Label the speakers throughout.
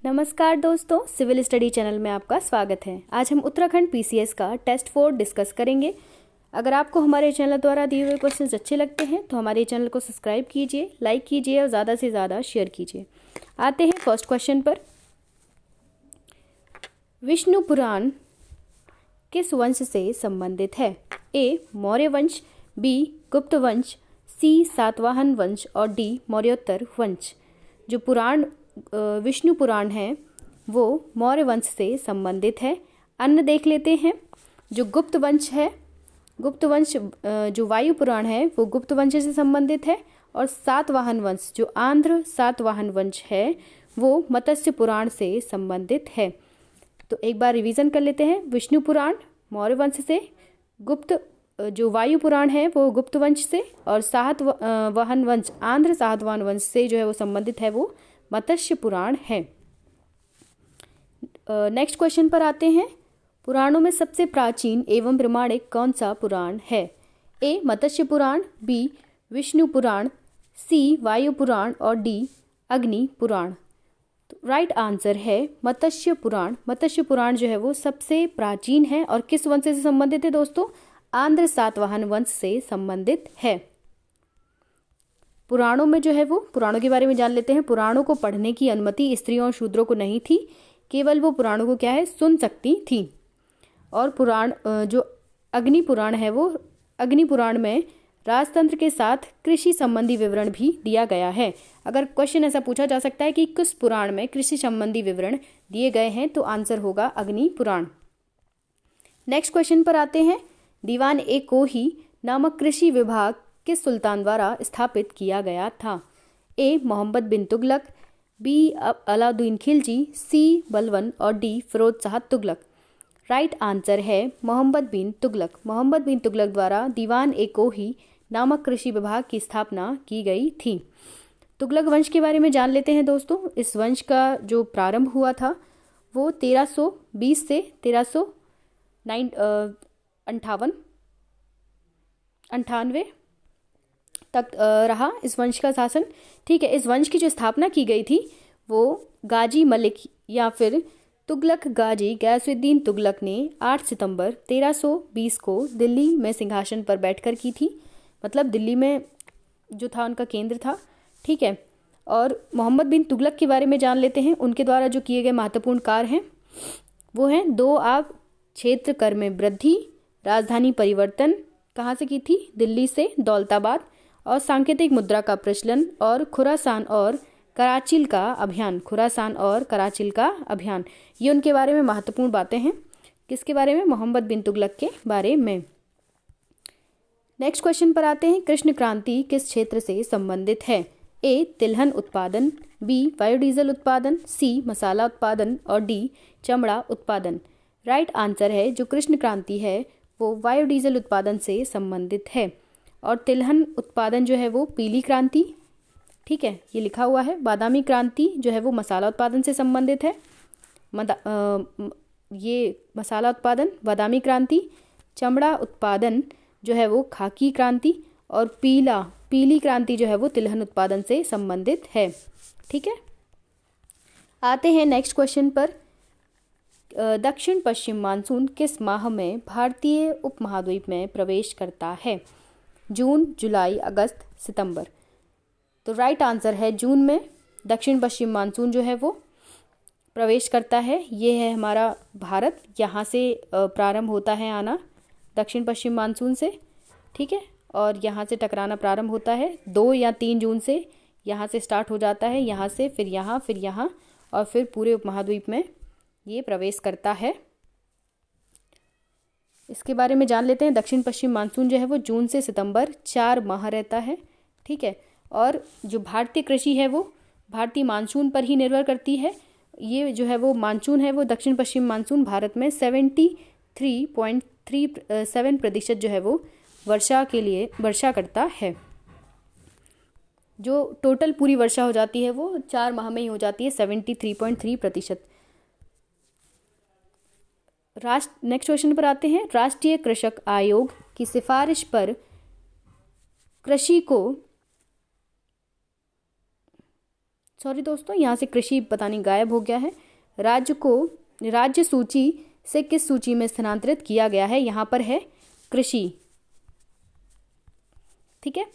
Speaker 1: नमस्कार दोस्तों, civil study channel में आपका स्वागत है। आज हम उत्तराखंड पीसीएस का टेस्ट 4 डिस्कस करेंगे। अगर आपको हमारे चैनल द्वारा दिए हुए क्वेश्चंस अच्छे लगते हैं तो हमारे चैनल को सब्सक्राइब कीजिए, लाइक कीजिए और ज़्यादा से ज़्यादा शेयर कीजिए। आते हैं फर्स्ट क्वेश्चन पर। विष्णु पुराण किस वंश से संबंधित है? ए मौर्य वंश, बी गुप्त वंश, सी सातवाहन वंश और डी मौर्योत्तर वंश। जो पुराण विष्णु पुराण है वो मौर्य वंश से संबंधित है। अन्य देख लेते हैं। जो गुप्त वंश है, गुप्त वंश जो वायु पुराण है वो गुप्त वंश से संबंधित है। और सातवाहन वंश जो आंध्र सातवाहन वंश है वो मत्स्य पुराण से संबंधित है। तो एक बार रिवीजन कर लेते हैं। विष्णु पुराण मौर्य वंश से, गुप्त जो वायु पुराण है वो गुप्त वंश से, और सातवाहन वंश आंध्र सातवाहन वंश से जो है वो संबंधित है, वो मत्स्य पुराण है। नेक्स्ट क्वेश्चन पर आते हैं। पुराणों में सबसे प्राचीन एवं प्रमाणिक कौन सा पुराण है? ए मत्स्य पुराण, बी विष्णु पुराण, सी वायु पुराण और डी अग्नि पुराण। तो राइट आंसर है मत्स्य पुराण। मत्स्य पुराण जो है वो सबसे प्राचीन है और किस वंश से संबंधित है दोस्तों? आंध्र सातवाहन वंश से संबंधित है। पुराणों में जो है वो, पुराणों के बारे में जान लेते हैं। पुराणों को पढ़ने की अनुमति स्त्रियों और शूद्रों को नहीं थी, केवल वो पुराणों को क्या है, सुन सकती थी। और पुराण जो अग्नि पुराण है वो अग्नि पुराण में राजतंत्र के साथ कृषि संबंधी विवरण भी दिया गया है। अगर क्वेश्चन ऐसा पूछा जा सकता है कि किस पुराण में कृषि संबंधी विवरण दिए गए हैं, तो आंसर होगा अग्नि पुराण। नेक्स्ट क्वेश्चन पर आते हैं। दीवान ए कोही नामक कृषि विभाग किस सुल्तान द्वारा स्थापित किया गया था? A Mohammad bin Tughlaq, B Alauddin Khilji, C Balban और D Firoz Shah Tughlaq. Right answer है मोहम्मद बिन तुगलक। मोहम्मद बिन तुगलक द्वारा दीवान ए कोही नामक कृषि विभाग की स्थापना की गई थी। तुगलक वंश के बारे में जान लेते हैं दोस्तों। इस वंश का जो प्रारंभ हुआ था वो 1320 से 1398 तक रहा इस वंश का शासन। ठीक है, इस वंश की जो स्थापना की गई थी वो गाजी मलिक या फिर तुगलक गाजी गयासुद्दीन तुगलक ने 8 सितंबर 1320 को दिल्ली में सिंहासन पर बैठकर की थी। मतलब दिल्ली में जो था उनका केंद्र था। ठीक है, और मोहम्मद बिन तुगलक के बारे में जान लेते हैं। उनके द्वारा जो किए गए महत्वपूर्ण कार्य हैं वो हैं 2 आब क्षेत्र कर में वृद्धि, राजधानी परिवर्तन कहाँ से की थी? दिल्ली से दौलताबाद, और सांकेतिक मुद्रा का प्रचलन, और खुरासान और कराचिल का अभियान। खुरासान और कराचिल का अभियान, ये उनके बारे में महत्वपूर्ण बातें हैं। किसके बारे में? मोहम्मद बिन तुगलक के बारे में। नेक्स्ट क्वेश्चन पर आते हैं। कृष्ण क्रांति किस क्षेत्र से संबंधित है? ए तिलहन उत्पादन, बी बायोडीजल उत्पादन, सी मसाला उत्पादन और डी चमड़ा उत्पादन। राइट आंसर है जो कृष्ण क्रांति है वो बायोडीजल उत्पादन से संबंधित है। और तिलहन उत्पादन जो है वो पीली क्रांति, ठीक है, ये लिखा हुआ है। बादामी क्रांति जो है वो मसाला उत्पादन से संबंधित है। ये मसाला उत्पादन बादामी क्रांति। चमड़ा उत्पादन जो है वो खाकी क्रांति, और पीली क्रांति जो है वो तिलहन उत्पादन से संबंधित है। ठीक है, आते हैं नेक्स्ट क्वेश्चन पर। दक्षिण पश्चिम मानसून किस माह में भारतीय उपमहाद्वीप में प्रवेश करता है? जून, जुलाई, अगस्त, सितंबर। तो राइट आंसर है जून में दक्षिण पश्चिम मानसून जो है वो प्रवेश करता है। ये है हमारा भारत, यहाँ से प्रारंभ होता है आना दक्षिण पश्चिम मानसून से। ठीक है, और यहाँ से टकराना प्रारंभ होता है 2 या 3 जून से। यहाँ से स्टार्ट हो जाता है, यहाँ से फिर यहाँ और फिर पूरे उपमहाद्वीप में ये प्रवेश करता है। इसके बारे में जान लेते हैं। दक्षिण पश्चिम मानसून जो है वो जून से सितंबर 4 माह रहता है। ठीक है, और जो भारतीय कृषि है वो भारतीय मानसून पर ही निर्भर करती है। ये जो है वो मानसून है वो दक्षिण पश्चिम मानसून भारत में 73.37% जो है वो वर्षा के लिए वर्षा करता है। जो टोटल पूरी वर्षा हो जाती है वो 4 माह में ही हो जाती है, 73.3%। नेक्स्ट क्वेश्चन पर आते हैं। राष्ट्रीय कृषक आयोग की सिफारिश पर कृषि को सॉरी दोस्तों, यहाँ से कृषि पता नहीं गायब हो गया है। राज्य सूची से किस सूची में स्थानांतरित किया गया है? यहाँ पर है कृषि। ठीक है,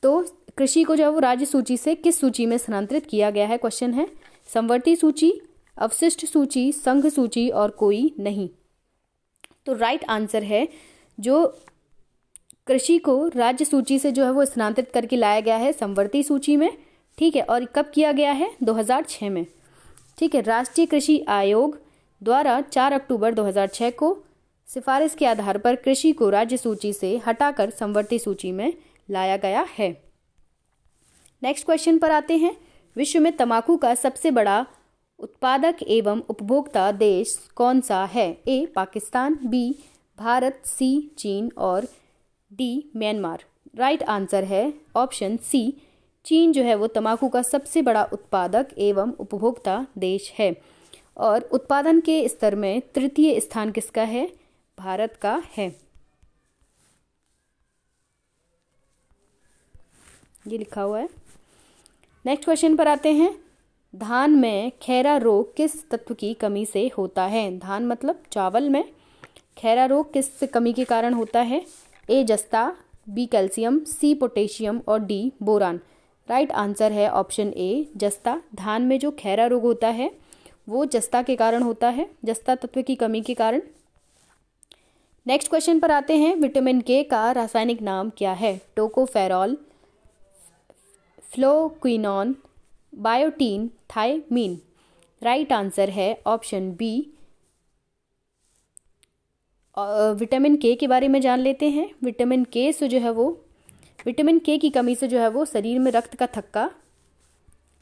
Speaker 1: तो कृषि को जो है वो राज्य सूची से किस सूची में स्थानांतरित किया गया है? क्वेश्चन है समवर्ती सूची, अवशिष्ट सूची, संघ सूची और कोई नहीं। तो राइट आंसर है जो कृषि को राज्य सूची से जो है वो स्थानांतरित करके लाया गया है समवर्ती सूची में। ठीक है, और कब किया गया है? 2006 में। ठीक है, राष्ट्रीय कृषि आयोग द्वारा 4 अक्टूबर 2006 को सिफारिश के आधार पर कृषि को राज्य सूची से हटाकर समवर्ती सूची में लाया गया है। नेक्स्ट क्वेश्चन पर आते हैं। विश्व में तंबाकू का सबसे बड़ा उत्पादक एवं उपभोक्ता देश कौन सा है? ए पाकिस्तान, बी भारत, सी चीन और डी म्यांमार। राइट आंसर है ऑप्शन सी, चीन जो है वो तंबाकू का सबसे बड़ा उत्पादक एवं उपभोक्ता देश है। और उत्पादन के स्तर में तृतीय स्थान किसका है? भारत का है। ये लिखा हुआ है। नेक्स्ट क्वेश्चन पर आते हैं। धान में खैरा रोग किस तत्व की कमी से होता है? धान मतलब चावल में खैरा रोग किस कमी के कारण होता है? ए जस्ता, बी कैल्शियम, सी पोटेशियम और डी बोरान। राइट आंसर है ऑप्शन ए जस्ता। धान में जो खैरा रोग होता है वो जस्ता के कारण होता है, जस्ता तत्व की कमी के कारण। नेक्स्ट क्वेश्चन पर आते हैं। विटामिन के का रासायनिक नाम क्या है? Tocopherol, phylloquinone, biotin, thiamine. Right answer है ऑप्शन बी। विटामिन के बारे में जान लेते हैं। विटामिन के से जो है वो विटामिन के की कमी से जो है वो शरीर में रक्त का थक्का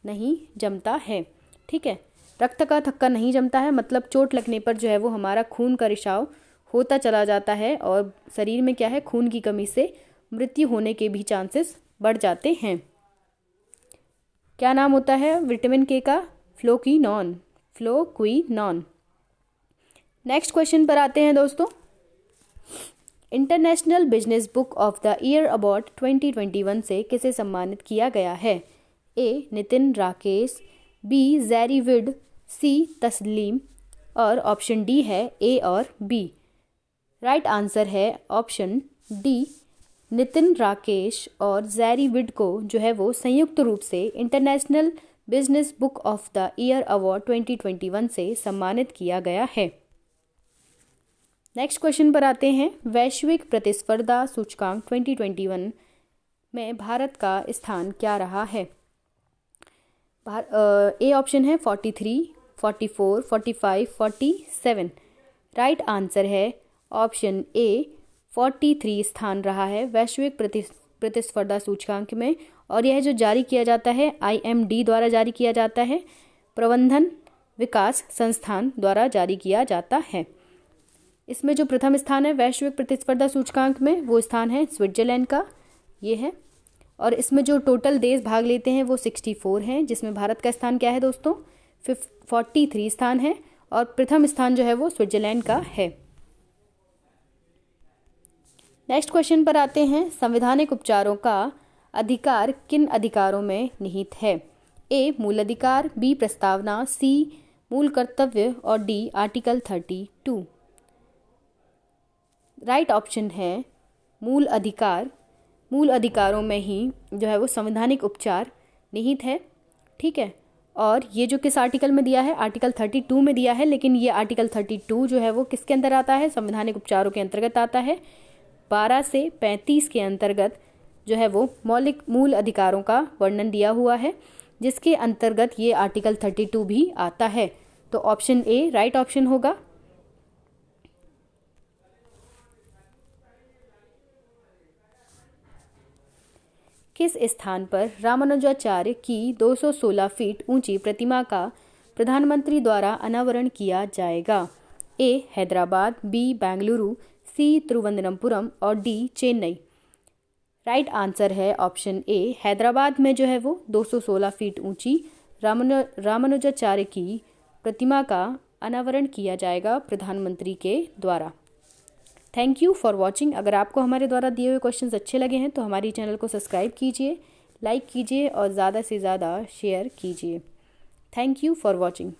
Speaker 1: नहीं जमता है। ठीक है, रक्त का थक्का नहीं जमता है मतलब चोट लगने पर जो है वो हमारा खून का रिसाव होता चला जाता है और शरीर में क्या है, खून की कमी से मृत्यु होने के भी चांसेस बढ़ जाते हैं। क्या नाम होता है विटामिन के का? फ्लोक्विनोन। नेक्स्ट क्वेश्चन पर आते हैं दोस्तों। International business book of the year award 2021 से किसे सम्मानित किया गया है? ए नितिन राकेश, बी जैरीविड, सी तस्लीम और ऑप्शन डी है ए और बी। राइट आंसर है ऑप्शन डी। नितिन राकेश और जैरीविड को जो है वो संयुक्त रूप से international business book of the year award 2021 से सम्मानित किया गया है। नेक्स्ट क्वेश्चन पर आते हैं। वैश्विक प्रतिस्पर्धा सूचकांक 2021 में भारत का स्थान क्या रहा है? ए ऑप्शन है 43, 44, 45, 47। राइट आंसर है ऑप्शन ए 43 स्थान रहा है वैश्विक प्रतिस्पर्धा सूचकांक में। और यह जो जारी किया जाता है IMD द्वारा जारी किया जाता है, प्रबंधन विकास संस्थान द्वारा जारी किया जाता है। इसमें जो प्रथम स्थान है वैश्विक प्रतिस्पर्धा सूचकांक में वो स्थान है स्विट्जरलैंड का, ये है। और इसमें जो टोटल देश भाग लेते हैं वो 64 हैं, जिसमें भारत का स्थान क्या है दोस्तों? 43 स्थान है और प्रथम स्थान जो है वो स्विट्जरलैंड का है। नेक्स्ट क्वेश्चन पर आते हैं। संवैधानिक उपचारों का अधिकार किन अधिकारों में निहित है? ए मूल अधिकार, बी प्रस्तावना, सी मूल कर्तव्य और डी आर्टिकल 32। राइट ऑप्शन है मूल अधिकार। मूल अधिकारों में ही जो है वो संवैधानिक उपचार निहित है। ठीक है, और ये जो किस आर्टिकल में दिया है? आर्टिकल 32 में दिया है। लेकिन ये आर्टिकल 32 जो है वो किसके अंदर आता है? संवैधानिक उपचारों के अंतर्गत आता है। 12 से 35 के अंतर्गत जो है वो मौलिक मूल अधिकारों का वर्णन दिया हुआ है, जिसके अंतर्गत ये आर्टिकल 32 भी आता है। तो ऑप्शन ए राइट ऑप्शन होगा। किस स्थान पर रामानुजाचार्य की 216 फीट ऊंची प्रतिमा का प्रधानमंत्री द्वारा अनावरण किया जाएगा? ए हैदराबाद, बी बेंगलुरु, सी तिरुवनंतपुरम और डी चेन्नई। राइट आंसर है ऑप्शन ए हैदराबाद में जो है वो 216 फीट ऊंची रामानुजाचार्य की प्रतिमा का अनावरण किया जाएगा प्रधानमंत्री के द्वारा। Thank you for watching. अगर आपको हमारे द्वारा दिए हुए क्वेश्चंस अच्छे लगे हैं तो हमारी चैनल को सब्सक्राइब कीजिए, लाइक कीजिए और ज़्यादा से ज़्यादा शेयर कीजिए। Thank you for watching.